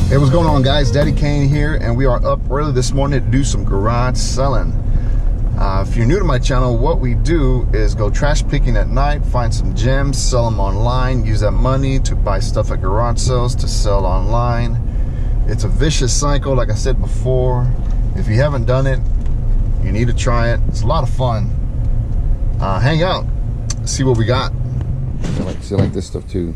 Hey, what's going on, guys? Daddy Kane here, and we are up early this morning to do some garage selling. If you're new to my channel, what we do is go trash picking at night, find some gems, sell them online, use that money to buy stuff at garage sales to sell online. It's a vicious cycle, like I said before. If you haven't done it, you need to try it. It's a lot of fun. Hang out, see what we got. I like this stuff too.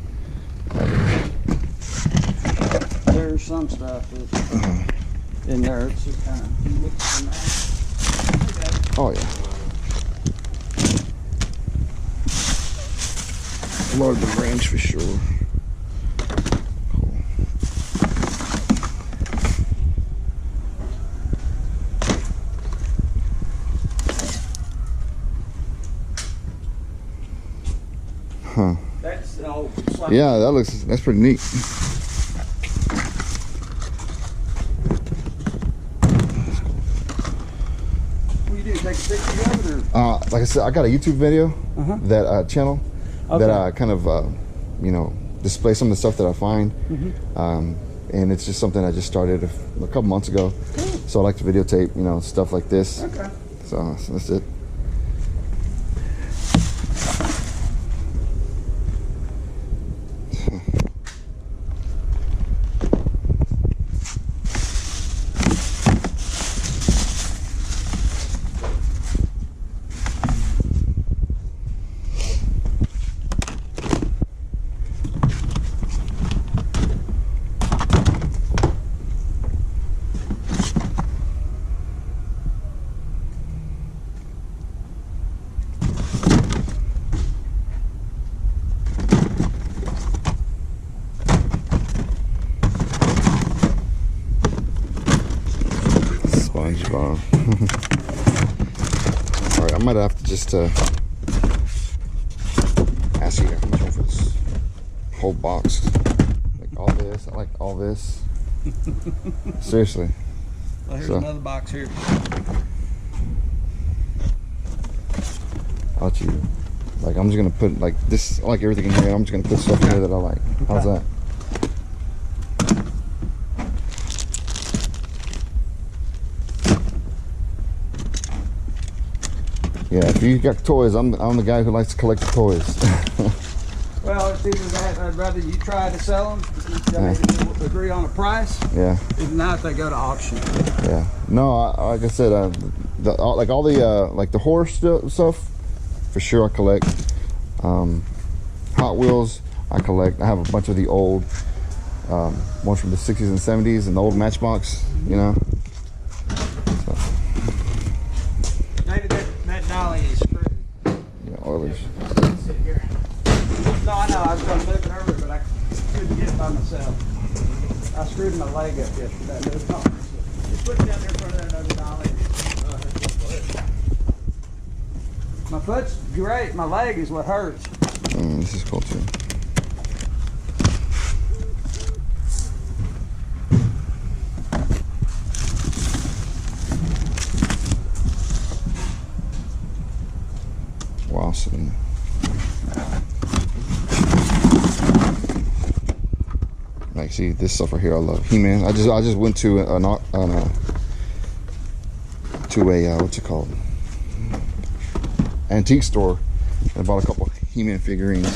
There's some stuff that's in there. It's just kind of mixed and Oh yeah. Lower the range for sure. Cool. Huh. That's yeah, that's pretty neat. Take a picture of it, or? Like I said, I got a YouTube video that channel that I kind of you know, display some of the stuff that I find, and it's just something I just started a couple months ago. Cool. So I like to videotape, you know, stuff like this. Okay. So that's it. Alright, I might have to just ask you how much for this whole box. Like all this, I like all this. Seriously. Well, here's another box here. I'll you. Like, I'm just gonna put like this. I like everything in here. I'm just gonna put stuff in here that I like. How's that? Yeah, if you got toys, I'm the guy who likes to collect the toys. Well, it's either that, I'd rather you try to sell them, you guys agree on a price. Yeah. If not, they go to auction. Yeah. No, like I said, like all the like the horse stuff, for sure I collect. Hot Wheels, I collect. I have a bunch of the old ones from the 60s and 70s and the old Matchbox, you know. That dolly is screwed. Yeah, Oilers. No, I know. I was going to move it over, but I couldn't get it by myself. I screwed my leg up yesterday. Just put it down there in front of that other dolly. My foot's great. My leg is what hurts. This is cool too. Wow, Selena. Like, see this stuff right here, I love. He-Man. I just went to what's it called? Antique store and bought a couple He-Man figurines.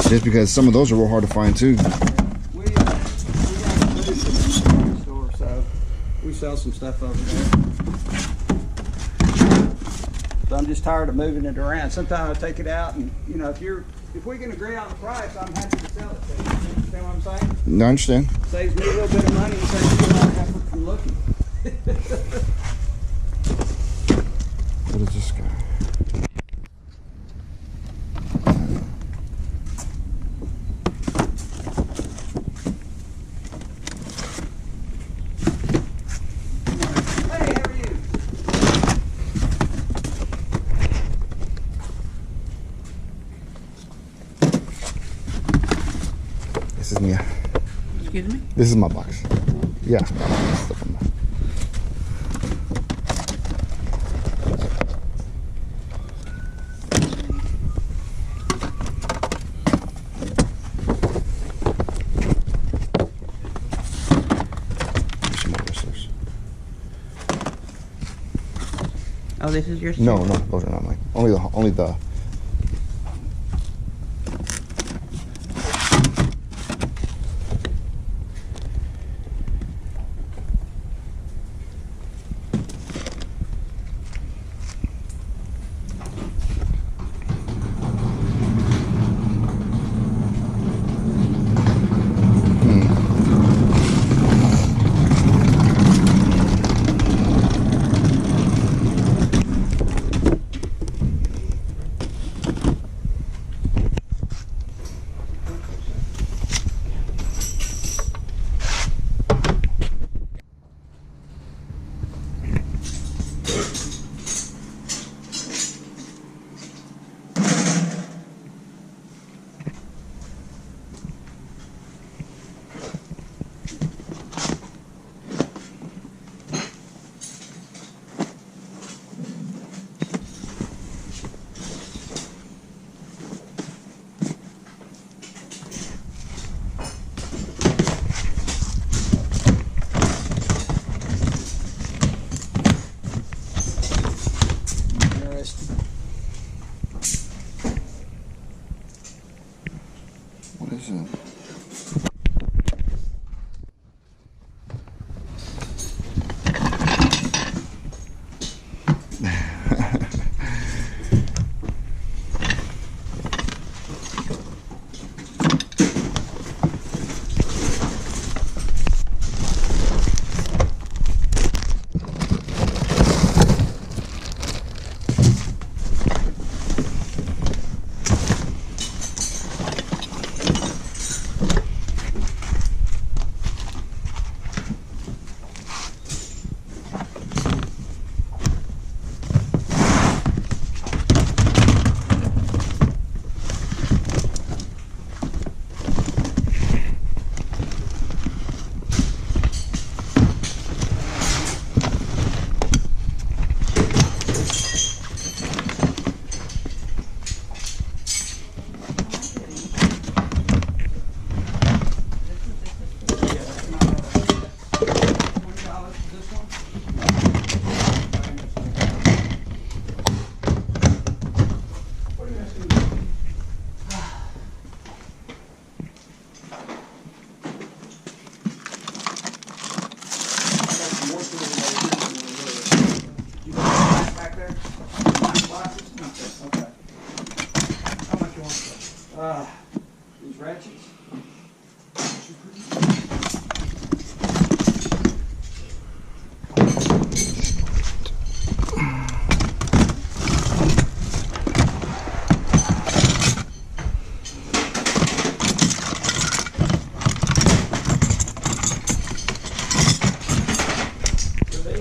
Just because some of those are real hard to find too. We got a store, so we sell some stuff over there. So I'm just tired of moving it around. Sometimes I take it out, and you know, if we can agree on the price, I'm happy to sell it to you. You understand what I'm saying? No, I understand. Saves me a little bit of money and saves you a lot of effort from looking. What is this guy? Hey, how are you? This is me. Excuse me? This is my box. Yeah. Oh, this is yours too? No, those are not mine. Only the. What is it? These ratchets.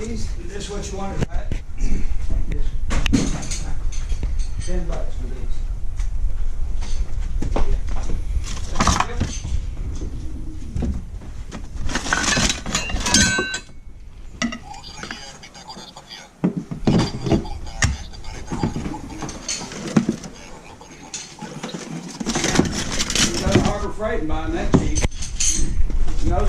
Is this what you wanted, right? $10 for these. Freight and buying that cheap. You know,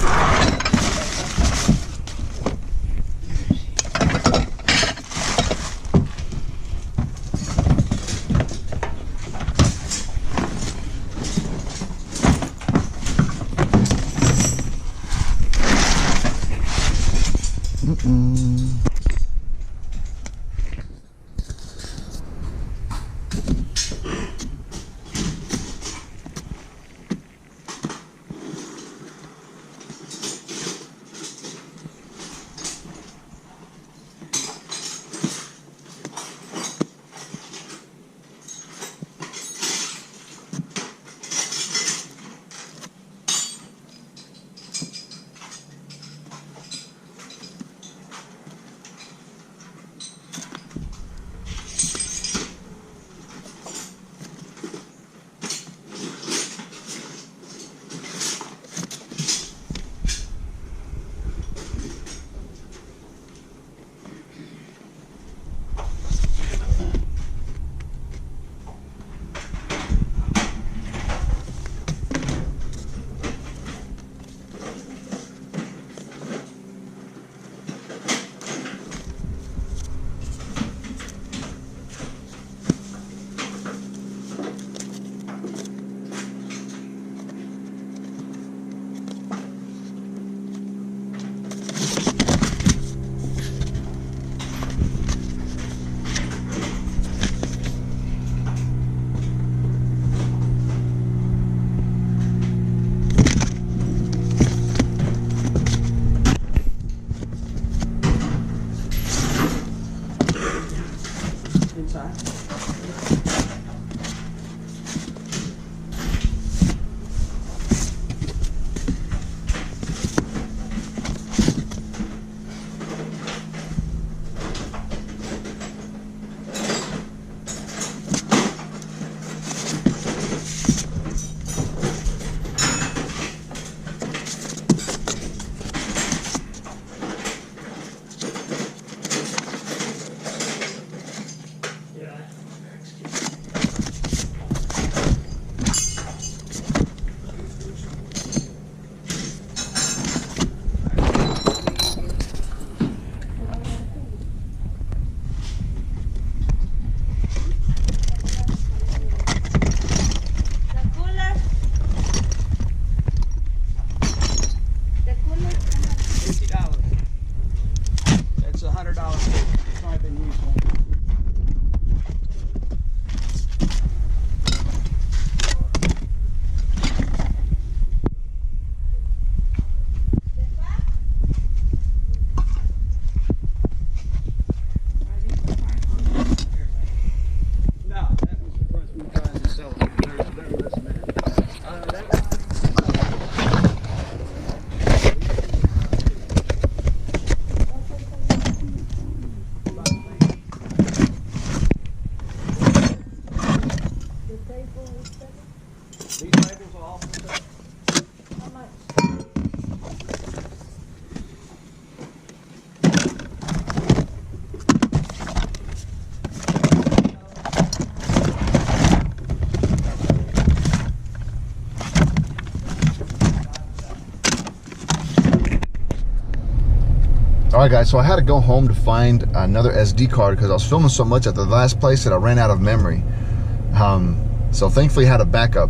Alright guys, so I had to go home to find another SD card because I was filming so much at the last place that I ran out of memory. So thankfully I had a backup.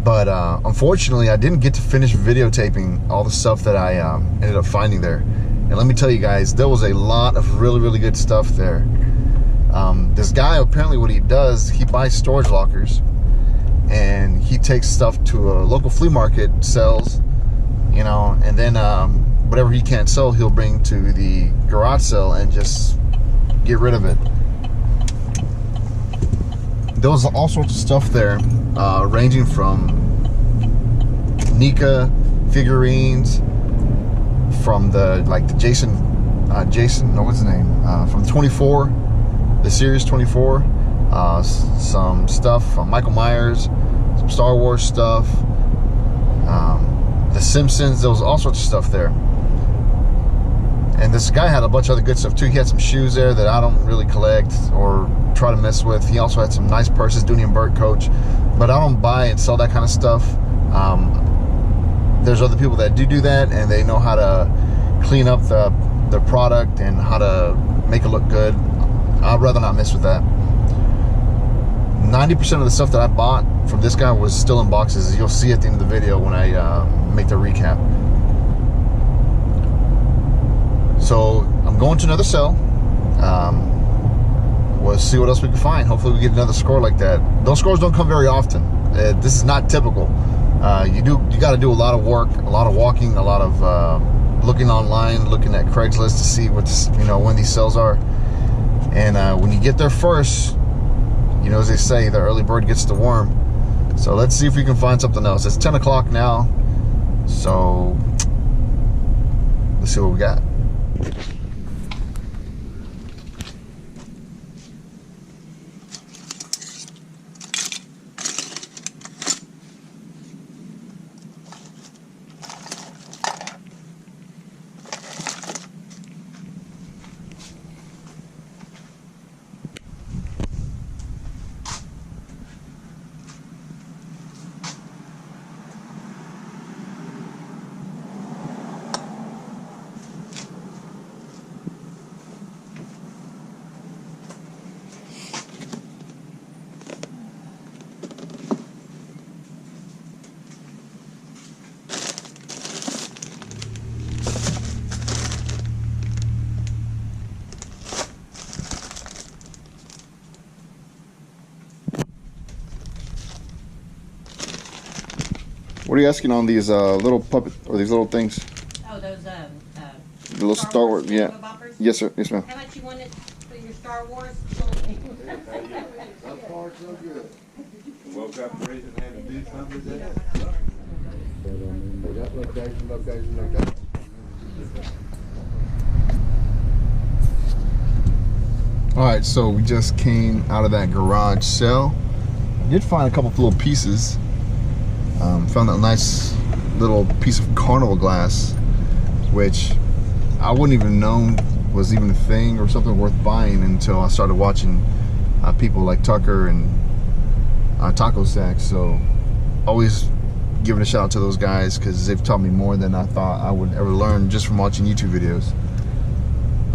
But unfortunately I didn't get to finish videotaping all the stuff that I ended up finding there. And let me tell you guys, there was a lot of really good stuff there. This guy, apparently what he does, he buys storage lockers and he takes stuff to a local flea market, sells, you know, and then whatever he can't sell, he'll bring to the garage sale and just get rid of it. There was all sorts of stuff there, ranging from Nika figurines, from the Jason, no, what's his name? From the 24, the series 24, some stuff from Michael Myers, some Star Wars stuff, the Simpsons. There was all sorts of stuff there. And this guy had a bunch of other good stuff too. He had some shoes there that I don't really collect or try to mess with. He also had some nice purses, Dooney and Burt Coach, but I don't buy and sell that kind of stuff. There's other people that do that, and they know how to clean up the product and how to make it look good. I'd rather not mess with that. 90% of the stuff that I bought from this guy was still in boxes. You'll see at the end of the video when I make the recap. So I'm going to another sale. We'll see what else we can find. Hopefully we get another score like that. Those scores don't come very often. This is not typical. You got to do a lot of work, a lot of walking, a lot of looking online, looking at Craigslist to see what's, you know, when these sales are. And when you get there first, you know, as they say, the early bird gets the worm. So let's see if we can find something else. It's 10 o'clock now, so let's see what we got. What are you asking on these little puppet or these little things? Oh, those the little Star Wars, yeah. Boppers? Yes, sir. Yes, ma'am. How much you wanted for your Star Wars? So far, so good. Woke up ready to have to do something today. That location. All right, so we just came out of that garage sale. I did find a couple of little pieces. Found that nice little piece of carnival glass, which I wouldn't even know was even a thing or something worth buying until I started watching people like Tucker and Taco Sack. So always giving a shout out to those guys because they've taught me more than I thought I would ever learn just from watching YouTube videos.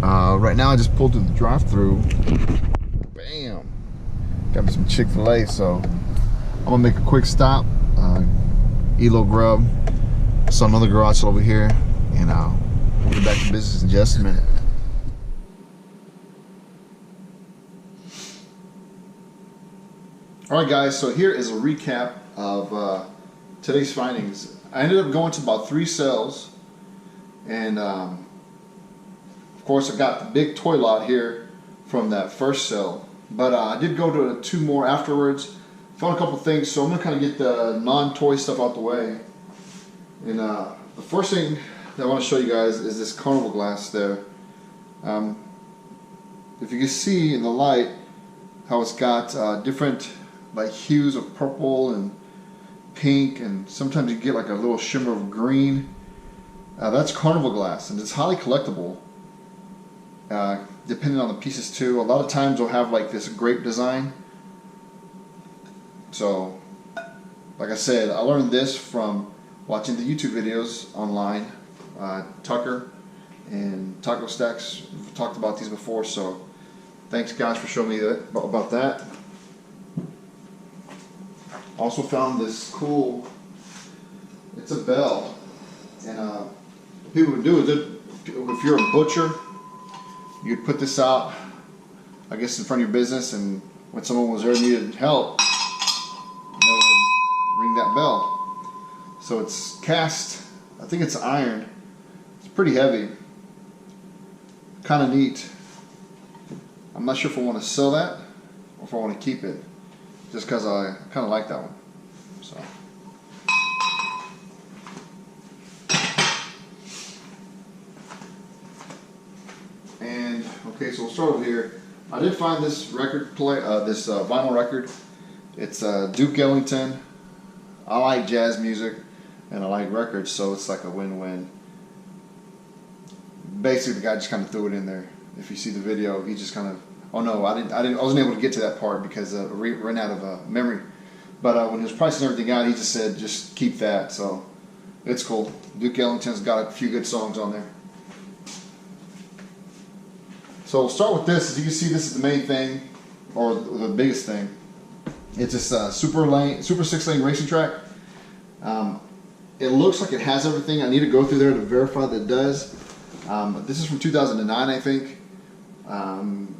Right now I just pulled through the drive-through. Bam! Got me some Chick-fil-A, so I'm gonna make a quick stop, eat a little grub. Saw another garage sale over here, and we'll get back to business in just a minute. Alright guys, so here is a recap of today's findings. I ended up going to about 3 sales, and of course I got the big toy lot here from that first sale, but I did go to 2 more afterwards. Found a couple things, so I'm going to kind of get the non-toy stuff out the way. And the first thing that I want to show you guys is this carnival glass there. If you can see in the light how it's got different like hues of purple and pink, and sometimes you get like a little shimmer of green. That's carnival glass, and it's highly collectible, depending on the pieces too. A lot of times they'll have like this grape design. So, like I said, I learned this from watching the YouTube videos online. Tucker and taco stacks. We've talked about these before, so thanks guys for showing me about that. Also found this cool, it's a bell, and what people would do is if you're a butcher, you'd put this out, I guess, in front of your business, and when someone was there and needed help, they would ring that bell. So it's cast, I think it's iron, it's pretty heavy, kind of neat. I'm not sure if I want to sell that or if I want to keep it, just because I kind of like that one. So. And okay, so we'll start over here. I did find this record this vinyl record. It's Duke Ellington. I like jazz music and I like records, so it's like a win-win. Basically, the guy just kind of threw it in there. If you see the video, he just kind of, oh no, I wasn't able to get to that part because I ran out of memory. But when he was pricing everything out, he just said, just keep that. So it's cool. Duke Ellington's got a few good songs on there. So we'll start with this. As you can see, this is the main thing, or the biggest thing. It's this super 6-lane racing track. It looks like it has everything. I need to go through there to verify that it does. This is from 2009, I think.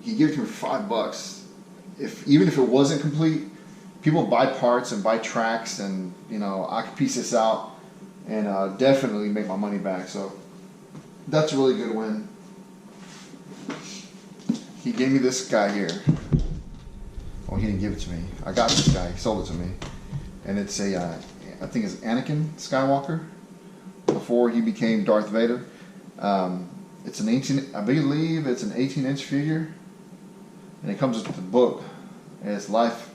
He gave it to me for $5. Even if it wasn't complete, people buy parts and buy tracks, and you know, I could piece this out and definitely make my money back. So that's a really good win. He gave me this guy here. Well, he didn't give it to me. I got this guy. He sold it to me, and it's a I think it's Anakin Skywalker before he became Darth Vader. It's an 18. I believe it's an 18-inch figure, and it comes with the book. And it's Life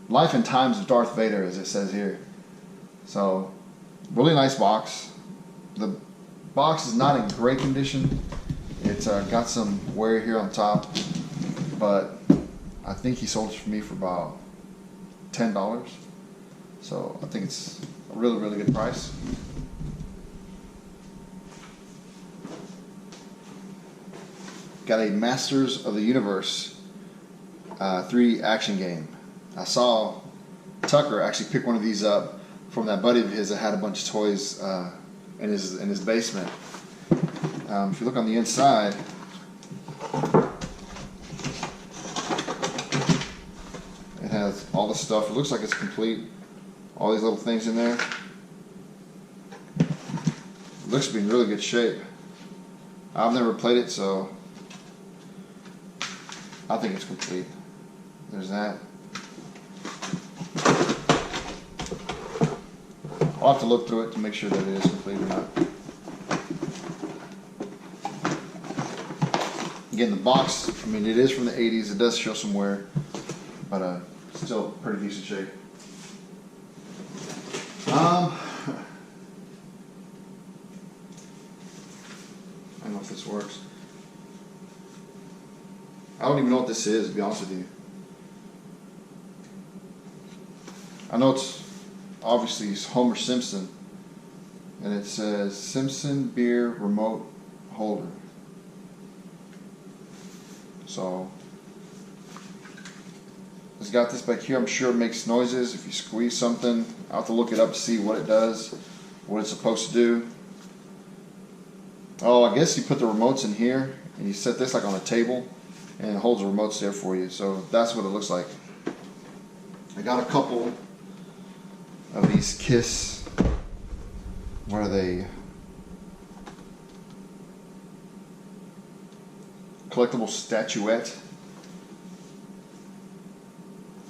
and Times of Darth Vader, as it says here. So, really nice box. The box is not in great condition. It's got some wear here on top, but I think he sold it for me for about $10. So I think it's a really, really good price. Got a Masters of the Universe 3D action game. I saw Tucker actually pick one of these up from that buddy of his that had a bunch of toys in his basement. If you look on the inside, it has all the stuff. It looks like it's complete. All these little things in there. It looks to be in really good shape. I've never played it, so I think it's complete. There's that. I'll have to look through it to make sure that it is complete or not. Again, the box, I mean, it is from the 80s. It does show some wear, but still pretty decent shape. I don't know if this works. I don't even know what this is, to be honest with you. I know it's obviously Homer Simpson, and it says Simpson Beer Remote Holder. So it's got this back here. I'm sure it makes noises if you squeeze something. I'll have to look it up to see what it does, what it's supposed to do. Oh, I guess you put the remotes in here and you set this like on a table and it holds the remotes there for you. So that's what it looks like. I got a couple of these Kiss, what are they? Collectible statuette.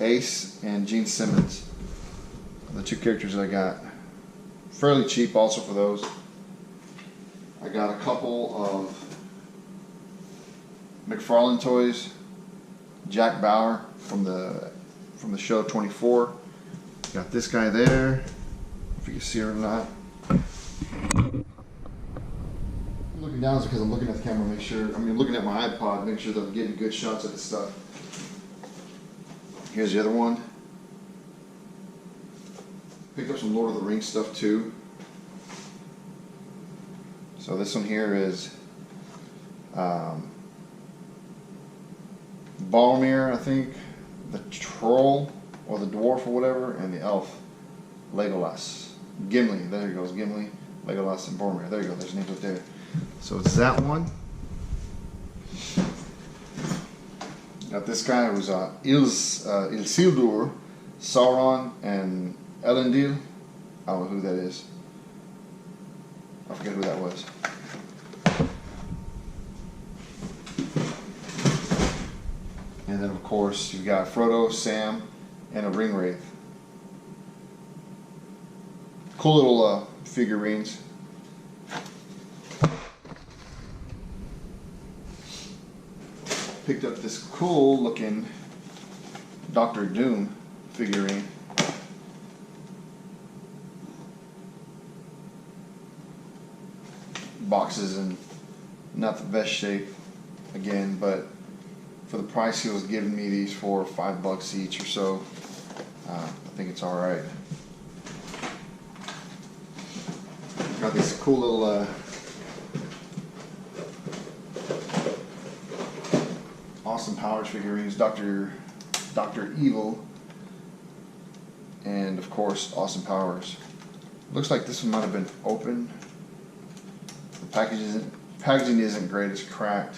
Ace and Gene Simmons, the two characters that I got. Fairly cheap also for those. I got a couple of McFarlane toys. Jack Bauer from the show 24. Got this guy there, if you can see it or not. I'm looking down because I'm looking at the camera, make sure, looking at my iPod, make sure that I'm getting good shots of this stuff. Here's the other one. Picked up some Lord of the Rings stuff too. So this one here is Bauer, I think, the troll or the dwarf or whatever, and the elf, Legolas. Gimli, there he goes, Gimli, Legolas, and Boromir. There you go, there's names up there. So it's that one. Got this guy who's Isildur, Sauron, and Elendil. I don't know who that is. I forget who that was. And then of course you've got Frodo, Sam, and a Ringwraith. Cool little figurines. Picked up this cool looking Doctor Doom figurine. Boxes in not the best shape again, but for the price he was giving me these for $5 each or so, I think it's all right. Got these cool little Austin Powers figurines, Dr. Evil, and of course Austin Powers. Looks like this one might have been open. The packaging isn't great, it's cracked.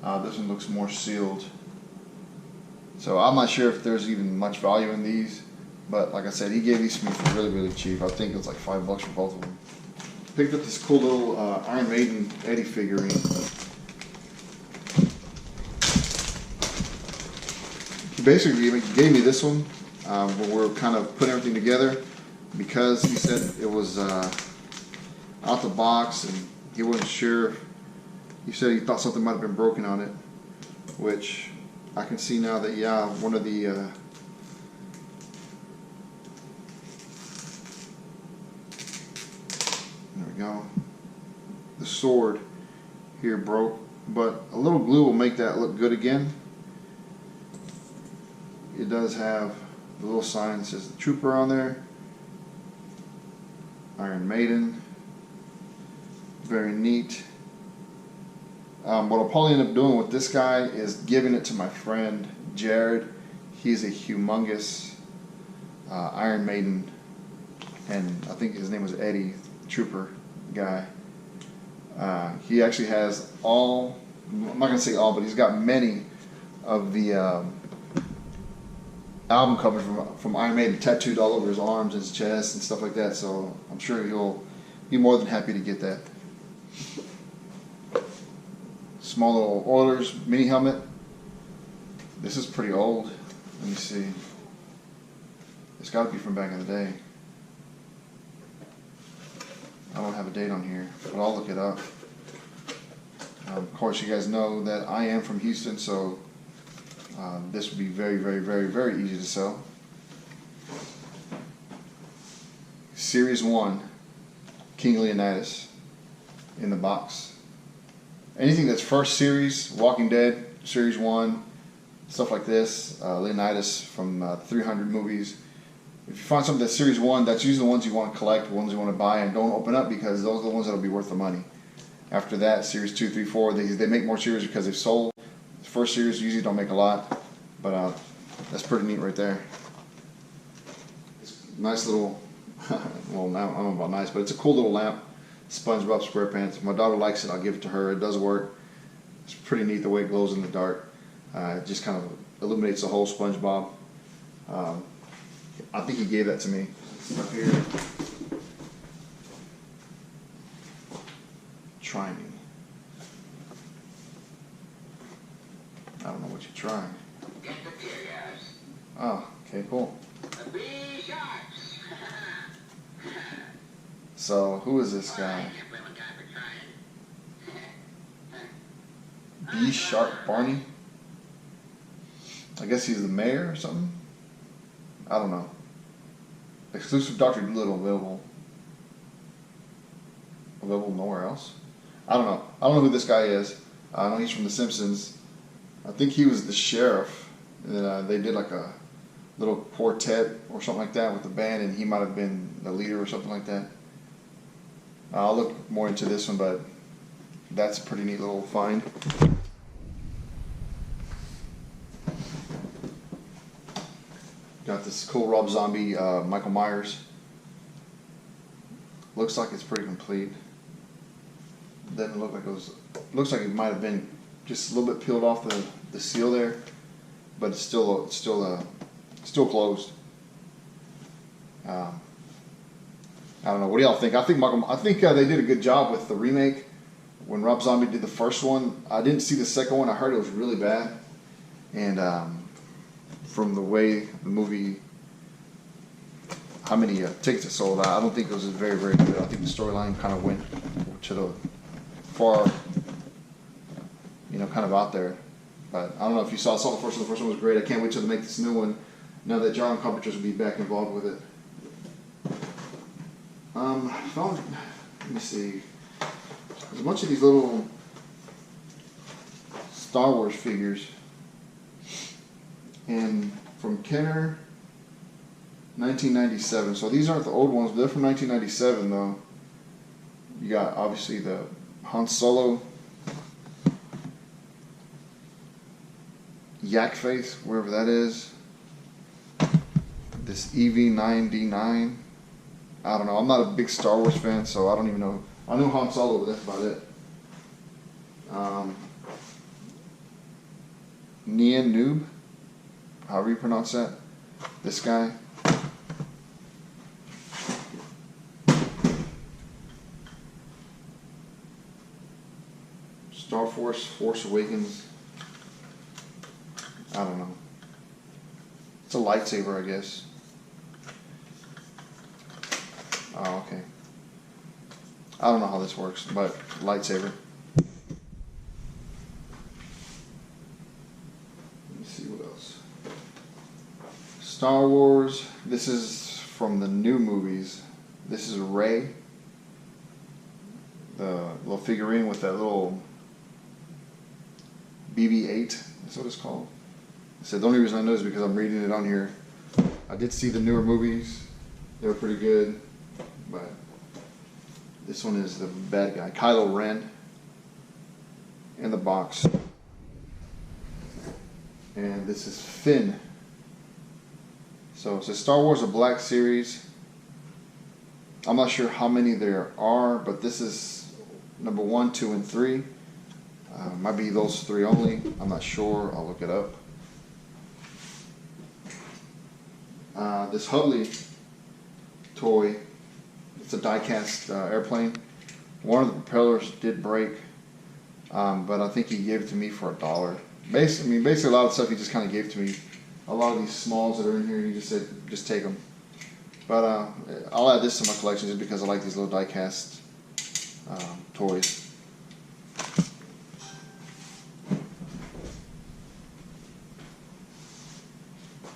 This one looks more sealed. So I'm not sure if there's even much value in these, but like I said, he gave these to me for really, really cheap. I think it was like $5 for both of them. Picked up this cool little Iron Maiden Eddie figurine. He basically gave me this one when we were kind of putting everything together, because he said it was out the box and he wasn't sure. He said he thought something might have been broken on it, which I can see now that, yeah, one of the there we go, the sword here broke, but a little glue will make that look good again. It does have the little sign that says the Trooper on there, Iron Maiden, very neat. What I'll probably end up doing with this guy is giving it to my friend Jared. He's a humongous Iron Maiden, and I think his name was Eddie, Trooper guy. He actually has all, I'm not going to say all, but he's got many of the album covers from Iron Maiden tattooed all over his arms and his chest and stuff like that, so I'm sure he'll be more than happy to get that. Small little Oilers mini helmet. This is pretty old. Let me see. It's got to be from back in the day. I don't have a date on here, but I'll look it up. Of course, you guys know that I am from Houston, so this would be very, very, very, very easy to sell. Series 1, King Leonidas in the box. Anything that's first series, Walking Dead, Series 1, stuff like this, Leonidas from 300 movies. If you find something that's Series 1, that's usually the ones you want to collect, the ones you want to buy, and don't open up, because those are the ones that will be worth the money. After that, Series 2, 3, 4, they make more series because they've sold. The first series usually don't make a lot, but that's pretty neat right there. It's a nice little, well, I don't know about nice, but it's a cool little lamp. SpongeBob SquarePants. My daughter likes it. I'll give it to her. It does work. It's pretty neat the way it glows in the dark. It just kind of illuminates the whole SpongeBob. I think he gave that to me. Up here. Try me. I don't know what you're trying. Oh, okay, cool. So, who is this guy? B. Sharp Barney? I guess he's the mayor or something? I don't know. Exclusive Dr. Dolittle available. Available nowhere else? I don't know. I don't know who this guy is. I know he's from The Simpsons. I think he was the sheriff. And they did like a little quartet or something like that with the band, and he might have been the leader or something like that. I'll look more into this one, but that's a pretty neat little find. Got this cool Rob Zombie Michael Myers. Looks like it's pretty complete. Doesn't look like it was. Looks like it might have been just a little bit peeled off the seal there, but it's still closed. I don't know. What do y'all think? I think they did a good job with the remake. When Rob Zombie did the first one, I didn't see the second one. I heard it was really bad, and from the way the movie, how many tickets it sold, I don't think it was very, very good. I think the storyline kind of went to the far, kind of out there. But I don't know if you saw the first one. The first one was great. I can't wait till they make this new one. Now that John Carpenter will be back involved with it. Let me see. There's a bunch of these little Star Wars figures, and from Kenner, 1997. So these aren't the old ones, but they're from 1997 though. You got obviously the Han Solo yak face, wherever that is. This EV9D9. I don't know. I'm not a big Star Wars fan, so I don't even know. I know Han Solo, but that's about it. Nien Noob, however you pronounce that. This guy. Star Force Awakens. I don't know. It's a lightsaber, I guess. Oh, okay. I don't know how this works, but lightsaber. Let me see what else. Star Wars. This is from the new movies. This is Rey. The little figurine with that little BB-8. That's what it's called. I said the only reason I know is because I'm reading it on here. I did see the newer movies. They were pretty good. But this one is the bad guy, Kylo Ren, in the box. And this is Finn. So it's a Star Wars: A Black Series. I'm not sure how many there are, but this is number 1, 2, and 3. Might be those 3 only. I'm not sure. I'll look it up. This Hubly toy. It's a Diecast airplane. One of the propellers did break, but I think he gave it to me for $1. Basically a lot of stuff he just kind of gave to me. A lot of these smalls that are in here, he just said, just take them. But I'll add this to my collection just because I like these little Diecast toys.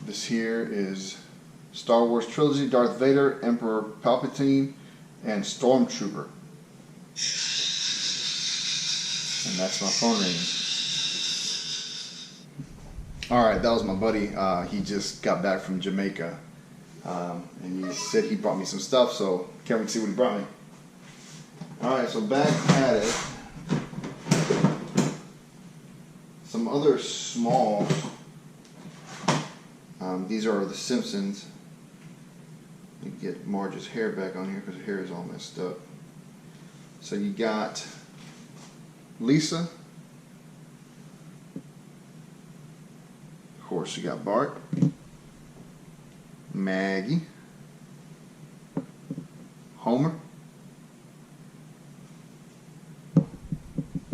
This here is Star Wars Trilogy, Darth Vader, Emperor Palpatine, and Stormtrooper. And that's my phone ringing. Alright, that was my buddy. He just got back from Jamaica. And he said he brought me some stuff, so can't wait to see what he brought me. Alright, so back at it. Some other small. These are the Simpsons. Let me get Marge's hair back on here because her hair is all messed up. So you got Lisa. Of course, you got Bart, Maggie, Homer,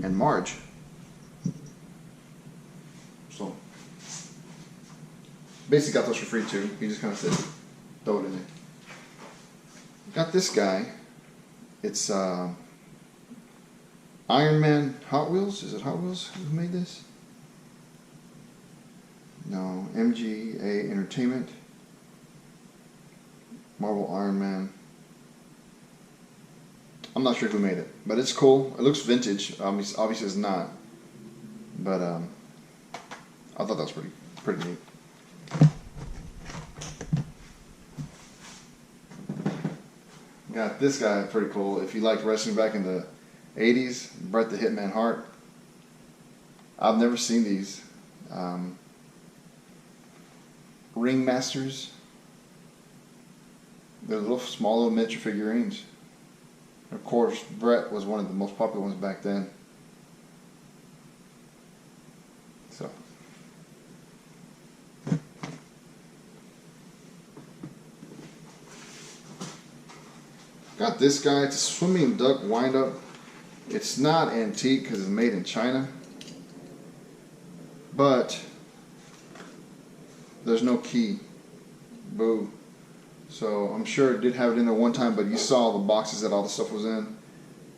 and Marge. So basically got those for free too. You just kind of said throw it in there. Got this guy. It's Iron Man Hot Wheels. Is it Hot Wheels who made this? No, MGA Entertainment. Marvel Iron Man. I'm not sure who made it, but it's cool. It looks vintage. Obviously it's not, but I thought that was pretty neat. Got this guy, pretty cool. If you liked wrestling back in the 80s, Bret the Hitman Hart. I've never seen these. Ringmasters. They're little small little miniature figurines. Of course, Bret was one of the most popular ones back then. So. Got this guy. It's a swimming duck wind-up. It's not antique because it's made in China. But there's no key. Boo. So I'm sure it did have it in there one time, but you saw the boxes that all the stuff was in.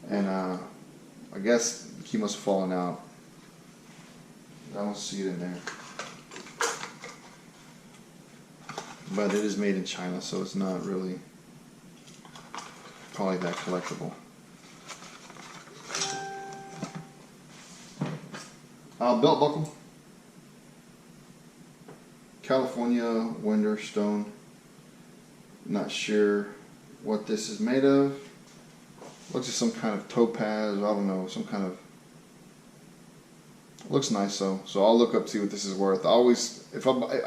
And I guess the key must have fallen out. I don't see it in there. But it is made in China, so it's not really probably that collectible. Belt buckle. California Winter Stone. Not sure what this is made of. Looks like some kind of topaz. I don't know. Some kind of. Looks nice though. So I'll look up, see what this is worth. I always,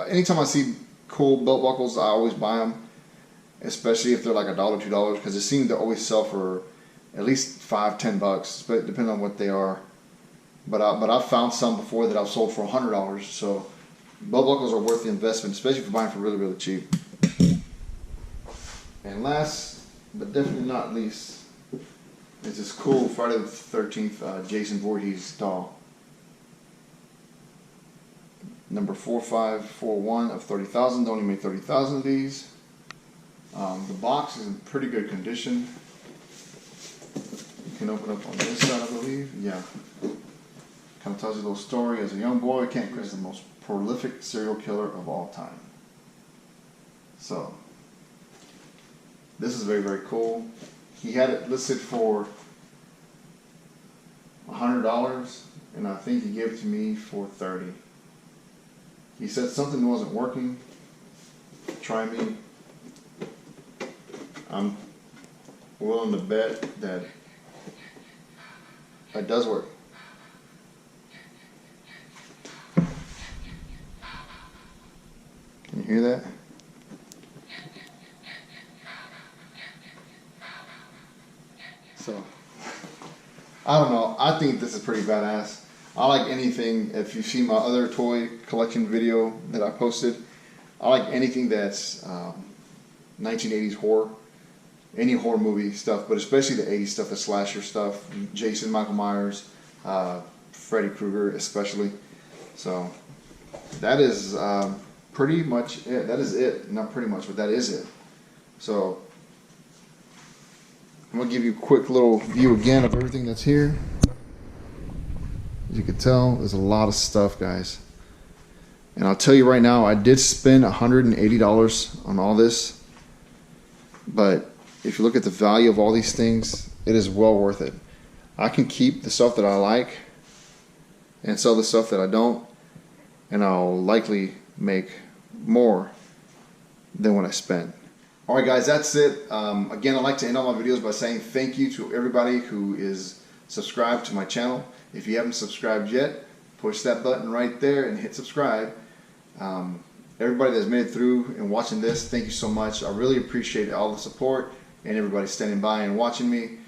anytime I see cool belt buckles, I always buy them. Especially if they're like $1, $2, because it seems to always sell for at least $5-10, but depending on what they are. But I've found some before that I've sold for $100. So belt buckles are worth the investment, especially if you're buying for really, really cheap. And last, but definitely not least, is this cool Friday the 13th Jason Voorhees doll. Number 4541 of 30,000. They only made 30,000 of these. The box is in pretty good condition. You can open up on this side, I believe. Yeah. Kind of tells you a little story. As a young boy, Kent Chris is the most prolific serial killer of all time. So, this is very, very cool. He had it listed for $100, and I think he gave it to me for $30. He said something wasn't working. Try me. I'm willing to bet that it does work. Can you hear that? So, I don't know. I think this is pretty badass. I like anything. If you've seen my other toy collection video that I posted, I like anything that's 1980s horror. Any horror movie stuff, but especially the 80s stuff, the slasher stuff, Jason, Michael Myers, Freddy Krueger especially. So that is pretty much it. That is it. Not pretty much, but that is it. So I'm going to give you a quick little view again of everything that's here. As you can tell, there's a lot of stuff, guys. And I'll tell you right now, I did spend $180 on all this, but if you look at the value of all these things, it is well worth it. I can keep the stuff that I like and sell the stuff that I don't, and I'll likely make more than what I spent. Alright guys, that's it. Again, I like to end all my videos by saying thank you to everybody who is subscribed to my channel. If you haven't subscribed yet, push that button right there and hit subscribe. Everybody that's made it through and watching this, thank you so much. I really appreciate all the support and everybody standing by and watching me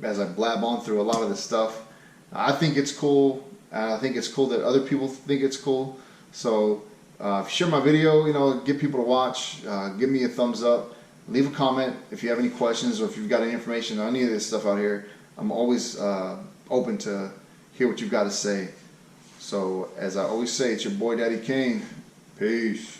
as I blab on through a lot of this stuff. I think it's cool. I think it's cool that other people think it's cool. So if you share my video, get people to watch. Give me a thumbs up. Leave a comment if you have any questions or if you've got any information on any of this stuff out here. I'm always open to hear what you've got to say. So as I always say, it's your boy Daddy Kane. Peace.